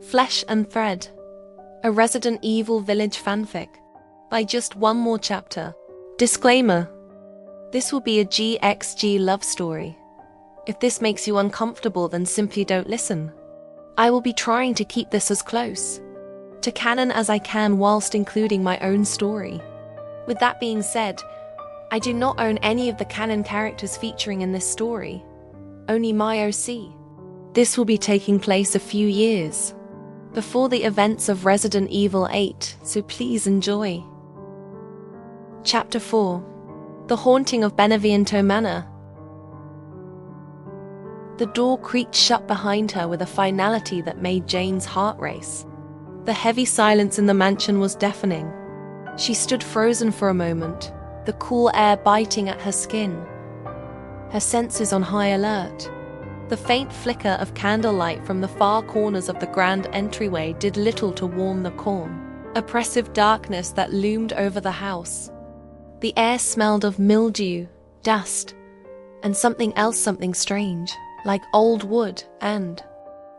Flesh and Thread, a Resident Evil Village fanfic, by just one more chapter. Disclaimer: this will be a GXG love story. If this makes you uncomfortable, then simply don't listen. I will be trying to keep this as close to canon as I can whilst including my own story. With that being said, I do not own any of the canon characters featuring in this story, only my OC. This will be taking place a few years before the events of Resident Evil 8, so please enjoy. Chapter 4: The Haunting of Beneviento Manor. The door creaked shut behind her with a finality that made Jane's heart race. The heavy silence in the mansion was deafening. She stood frozen for a moment, the cool air biting at her skin, her senses on high alert. The faint flicker of candlelight from the far corners of the grand entryway did little to warm the calm, oppressive darkness that loomed over the house. The air smelled of mildew, dust, and something else, something strange, like old wood, and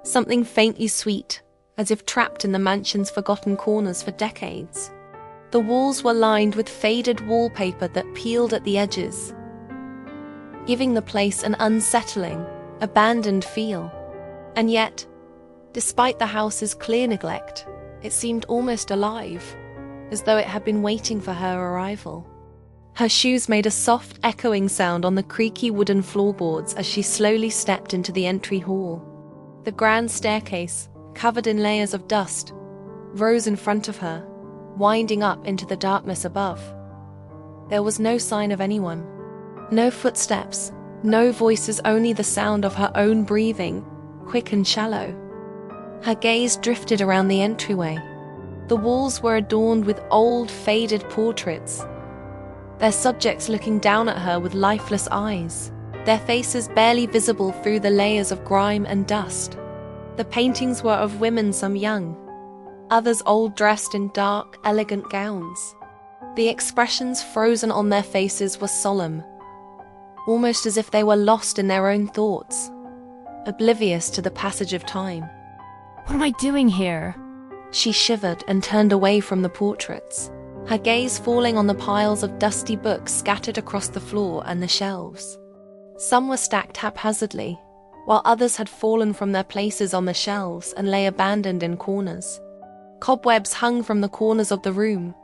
something faintly sweet, as if trapped in the mansion's forgotten corners for decades. The walls were lined with faded wallpaper that peeled at the edges, giving the place an unsettling, abandoned feel. And yet, despite the house's clear neglect, it seemed almost alive, as though it had been waiting for her arrival. Her shoes made a soft, echoing sound on the creaky wooden floorboards as she slowly stepped into the entry hall. The grand staircase, covered in layers of dust, rose in front of her, winding up into the darkness above. There was no sign of anyone. No footsteps, no voices, only the sound of her own breathing, quick and shallow. Her gaze drifted around the entryway. The walls were adorned with old, faded portraits, their subjects looking down at her with lifeless eyes, their faces barely visible through the layers of grime and dust. The paintings were of women, some young, others old, dressed in dark, elegant gowns. The expressions frozen on their faces were solemn, almost as if they were lost in their own thoughts, oblivious to the passage of time. What am I doing here? She shivered and turned away from the portraits, her gaze falling on the piles of dusty books scattered across the floor and the shelves. Some were stacked haphazardly, while others had fallen from their places on the shelves and lay abandoned in corners. Cobwebs hung from the corners of the room,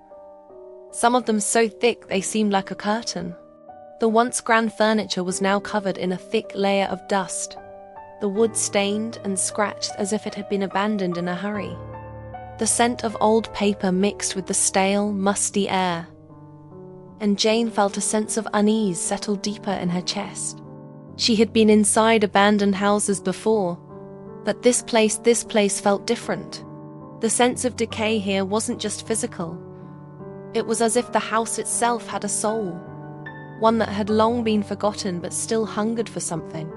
some of them so thick they seemed like a curtain. The once grand furniture was now covered in a thick layer of dust, the wood stained and scratched as if it had been abandoned in a hurry. The scent of old paper mixed with the stale, musty air, and Jane felt a sense of unease settle deeper in her chest. She had been inside abandoned houses before, but this place felt different. The sense of decay here wasn't just physical. It was as if the house itself had a soul, one that had long been forgotten but still hungered for something.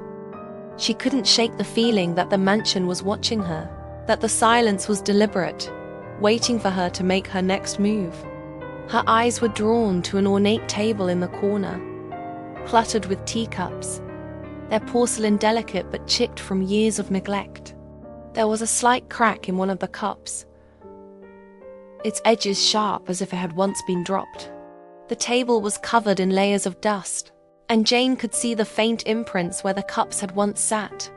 She couldn't shake the feeling that the mansion was watching her, that the silence was deliberate, waiting for her to make her next move. Her eyes were drawn to an ornate table in the corner, cluttered with teacups, their porcelain delicate but chipped from years of neglect. There was a slight crack in one of the cups, its edges sharp as if it had once been dropped. The table was covered in layers of dust, and Jane could see the faint imprints where the cups had once sat,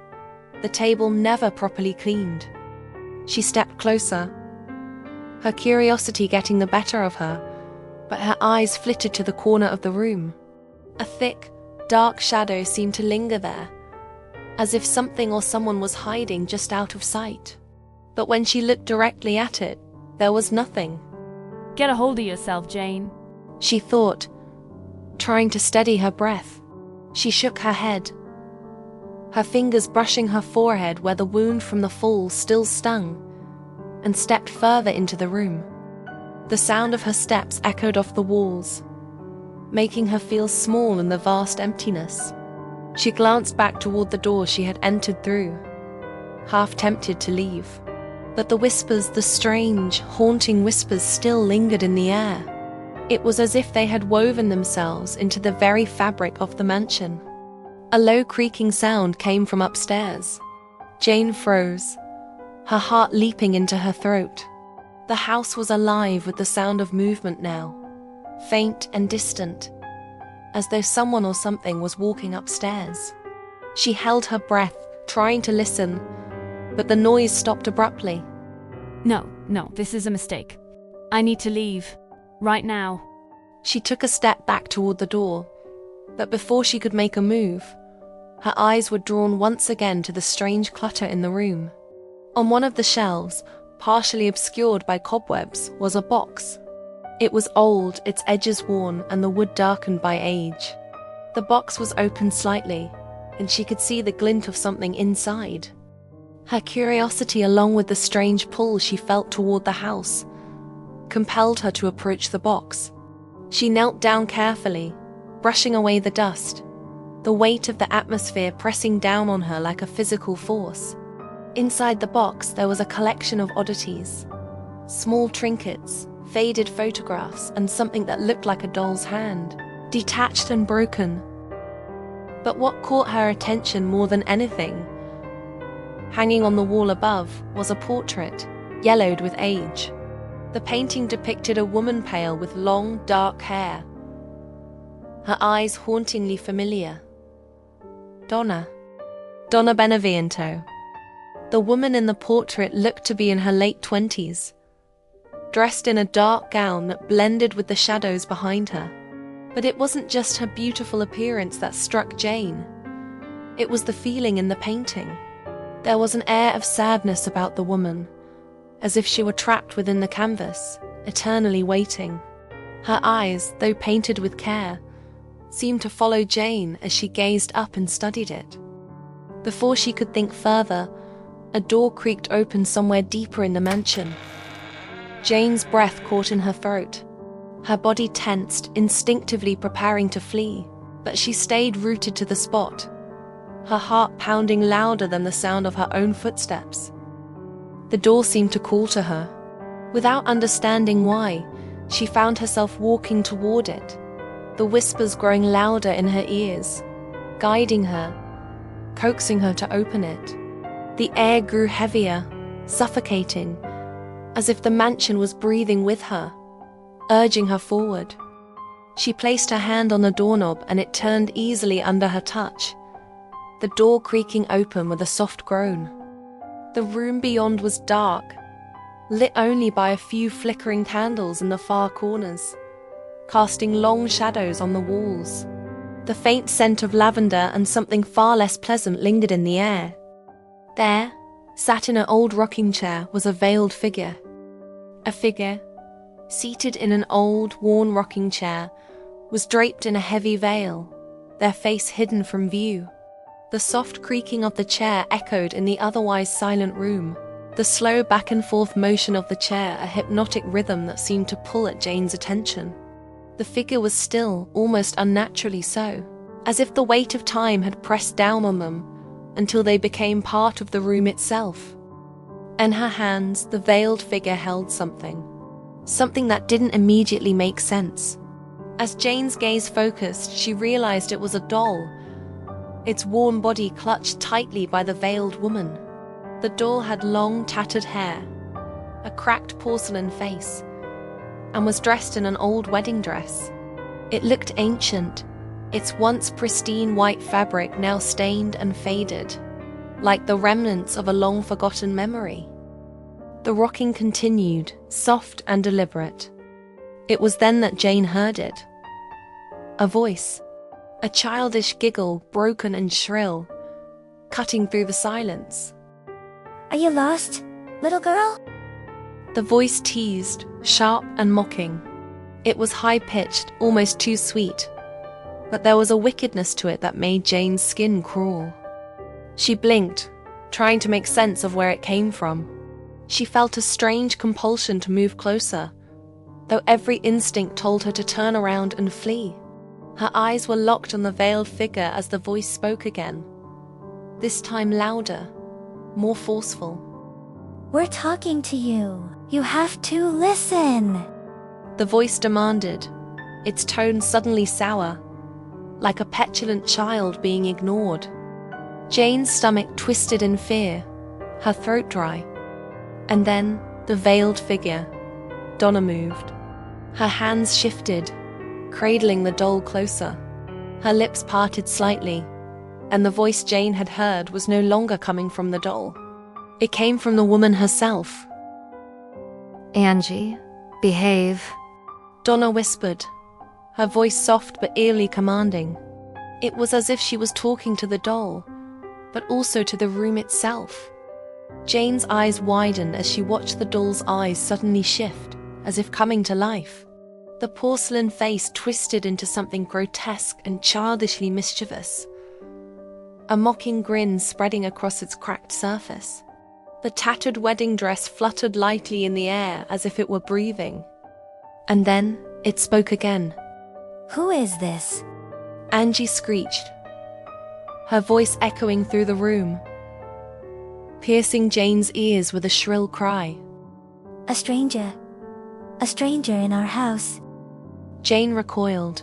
the table never properly cleaned. She stepped closer, her curiosity getting the better of her, but her eyes flitted to the corner of the room. A thick, dark shadow seemed to linger there, as if something or someone was hiding just out of sight. But when she looked directly at it, there was nothing. Get a hold of yourself, Jane, she thought, trying to steady her breath. She shook her head, her fingers brushing her forehead where the wound from the fall still stung, and stepped further into the room. The sound of her steps echoed off the walls, making her feel small in the vast emptiness. She glanced back toward the door she had entered through, half tempted to leave. But the whispers, the strange, haunting whispers, still lingered in the air. It was as if they had woven themselves into the very fabric of the mansion. A low creaking sound came from upstairs. Jane froze, her heart leaping into her throat. The house was alive with the sound of movement now, faint and distant, as though someone or something was walking upstairs. She held her breath, trying to listen, but the noise stopped abruptly. No, this is a mistake. I need to leave. Right now. She took a step back toward the door, but before she could make a move, her eyes were drawn once again to the strange clutter in the room. On one of the shelves, partially obscured by cobwebs, was a box. It was old, its edges worn, and the wood darkened by age. The box was open slightly, and she could see the glint of something inside. Her curiosity, along with the strange pull she felt toward the house, compelled her to approach the box. She knelt down carefully, brushing away the dust, the weight of the atmosphere pressing down on her like a physical force. Inside the box there was a collection of oddities, small trinkets, faded photographs, and something that looked like a doll's hand, detached and broken. But what caught her attention more than anything, hanging on the wall above, was a portrait, yellowed with age. The painting depicted a woman pale with long, dark hair, her eyes hauntingly familiar. Donna Beneviento. The woman in the portrait looked to be in her late 20s, dressed in a dark gown that blended with the shadows behind her. But it wasn't just her beautiful appearance that struck Jane. It was the feeling in the painting. There was an air of sadness about the woman, as if she were trapped within the canvas, eternally waiting. Her eyes, though painted with care, seemed to follow Jane as she gazed up and studied it. Before she could think further, a door creaked open somewhere deeper in the mansion. Jane's breath caught in her throat. Her body tensed, instinctively preparing to flee, but she stayed rooted to the spot, her heart pounding louder than the sound of her own footsteps. The door seemed to call to her. Without understanding why, she found herself walking toward it, the whispers growing louder in her ears, guiding her, coaxing her to open it. The air grew heavier, suffocating, as if the mansion was breathing with her, urging her forward. She placed her hand on the doorknob and it turned easily under her touch, the door creaking open with a soft groan. The room beyond was dark, lit only by a few flickering candles in the far corners, casting long shadows on the walls. The faint scent of lavender and something far less pleasant lingered in the air. There, sat in an old rocking chair, was a veiled figure. A figure, seated in an old, worn rocking chair, was draped in a heavy veil, their face hidden from view. The soft creaking of the chair echoed in the otherwise silent room, the slow back and forth motion of the chair a hypnotic rhythm that seemed to pull at Jane's attention. The figure was still, almost unnaturally so, as if the weight of time had pressed down on them until they became part of the room itself. In her hands, the veiled figure held something that didn't immediately make sense. As Jane's gaze focused, she realized it was a doll, its worn body clutched tightly by the veiled woman. The doll had long, tattered hair, a cracked porcelain face, and was dressed in an old wedding dress. It looked ancient, its once pristine white fabric now stained and faded, like the remnants of a long-forgotten memory. The rocking continued, soft and deliberate. It was then that Jane heard it. A voice, a childish giggle, broken and shrill, cutting through the silence. "Are you lost, little girl?" The voice teased, sharp and mocking. It was high-pitched, almost too sweet, but there was a wickedness to it that made Jane's skin crawl. She blinked, trying to make sense of where it came from. She felt a strange compulsion to move closer, though every instinct told her to turn around and flee. Her eyes were locked on the veiled figure as the voice spoke again, this time louder, more forceful. "We're talking to you. You have to listen." The voice demanded, its tone suddenly sour, like a petulant child being ignored. Jane's stomach twisted in fear, her throat dry. And then the veiled figure, Donna, moved. Her hands shifted, cradling the doll closer. Her lips parted slightly, and the voice Jane had heard was no longer coming from the doll. It came from the woman herself. Angie, behave. Donna whispered, her voice soft but eerily commanding. It was as if she was talking to the doll, but also to the room itself. Jane's eyes widened as she watched the doll's eyes suddenly shift, as if coming to life. The porcelain face twisted into something grotesque and childishly mischievous, a mocking grin spreading across its cracked surface. The tattered wedding dress fluttered lightly in the air as if it were breathing. And then it spoke again. Who is this? Angie screeched, her voice echoing through the room, piercing Jane's ears with a shrill cry. A stranger in our house. Jane recoiled,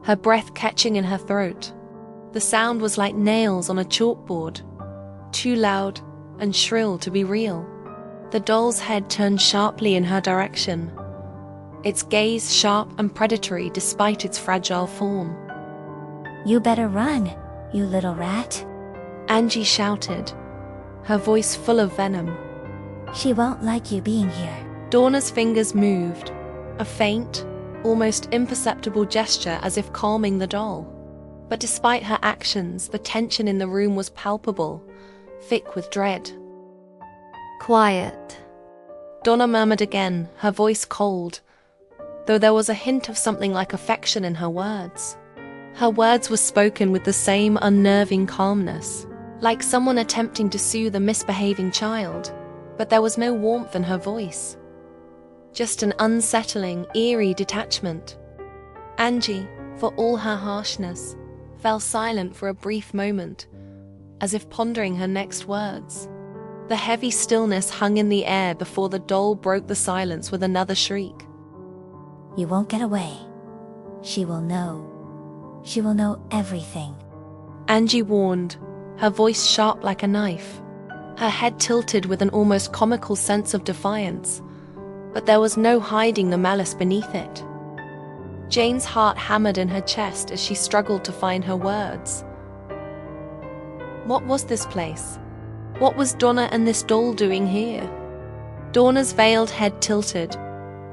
her breath catching in her throat. The sound was like nails on a chalkboard, too loud and shrill to be real. The doll's head turned sharply in her direction, its gaze sharp and predatory despite its fragile form. You better run, you little rat. Angie shouted, her voice full of venom. She won't like you being here. Donna's fingers moved, a faint, almost imperceptible gesture as if calming the doll. But despite her actions, the tension in the room was palpable, thick with dread. Quiet. Donna murmured again, her voice cold, though there was a hint of something like affection in her words. Her words were spoken with the same unnerving calmness, like someone attempting to soothe a misbehaving child, but there was no warmth in her voice. Just an unsettling, eerie detachment. Angie, for all her harshness, fell silent for a brief moment, as if pondering her next words. The heavy stillness hung in the air before the doll broke the silence with another shriek. You won't get away. She will know. She will know everything. Angie warned, her voice sharp like a knife. Her head tilted with an almost comical sense of defiance, but there was no hiding the malice beneath it. Jane's heart hammered in her chest as she struggled to find her words. What was this place? What was Donna and this doll doing here? Donna's veiled head tilted,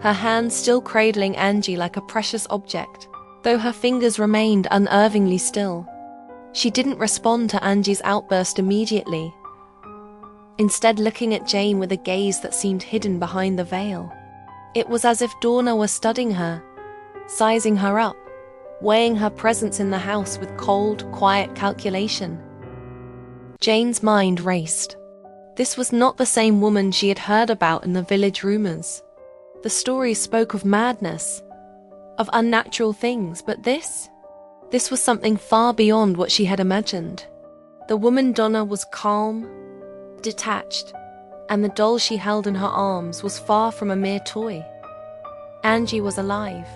her hand still cradling Angie like a precious object, though her fingers remained unnervingly still. She didn't respond to Angie's outburst immediately, instead looking at Jane with a gaze that seemed hidden behind the veil. It was as if Donna were studying her, sizing her up, weighing her presence in the house with cold, quiet calculation. Jane's mind raced. This was not the same woman she had heard about in the village rumors. The stories spoke of madness, of unnatural things, but this was something far beyond what she had imagined. The woman Donna was calm, detached, and the doll she held in her arms was far from a mere toy. Angie was alive,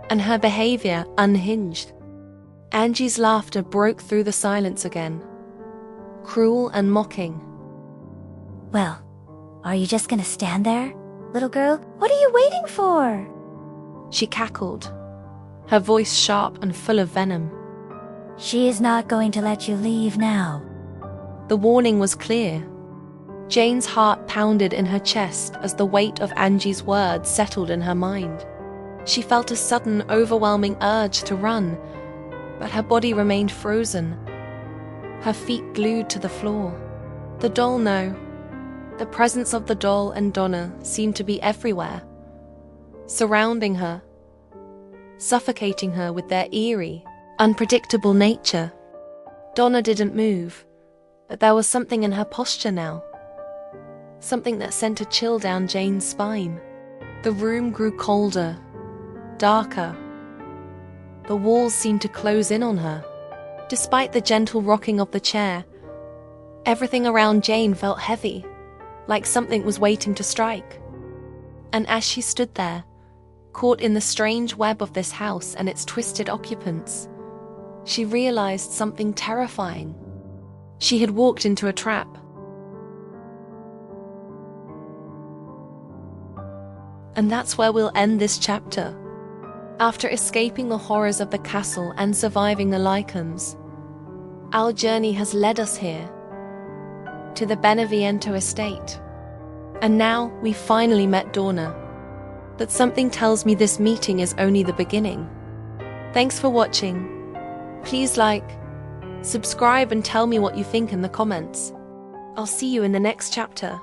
and her behavior unhinged. Angie's laughter broke through the silence again, cruel and mocking. Well, are you just gonna stand there, little girl? What are you waiting for? She cackled, her voice sharp and full of venom. She is not going to let you leave now. The warning was clear. Jane's heart pounded in her chest as the weight of Angie's words settled in her mind. She felt a sudden, overwhelming urge to run, but her body remained frozen, her feet glued to the floor. The doll, no. The presence of the doll and Donna seemed to be everywhere, surrounding her, suffocating her with their eerie, unpredictable nature. Donna didn't move, but there was something in her posture now, something that sent a chill down Jane's spine. The room grew colder, darker. The walls seemed to close in on her. Despite the gentle rocking of the chair, everything around Jane felt heavy, like something was waiting to strike. And as she stood there, caught in the strange web of this house and its twisted occupants, she realized something terrifying. She had walked into a trap. And that's where we'll end this chapter. After escaping the horrors of the castle and surviving the Lycans, our journey has led us here, to the Beneviento estate. And now we finally met Donna. But something tells me this meeting is only the beginning. Thanks for watching. Please like, subscribe and tell me what you think in the comments. I'll see you in the next chapter.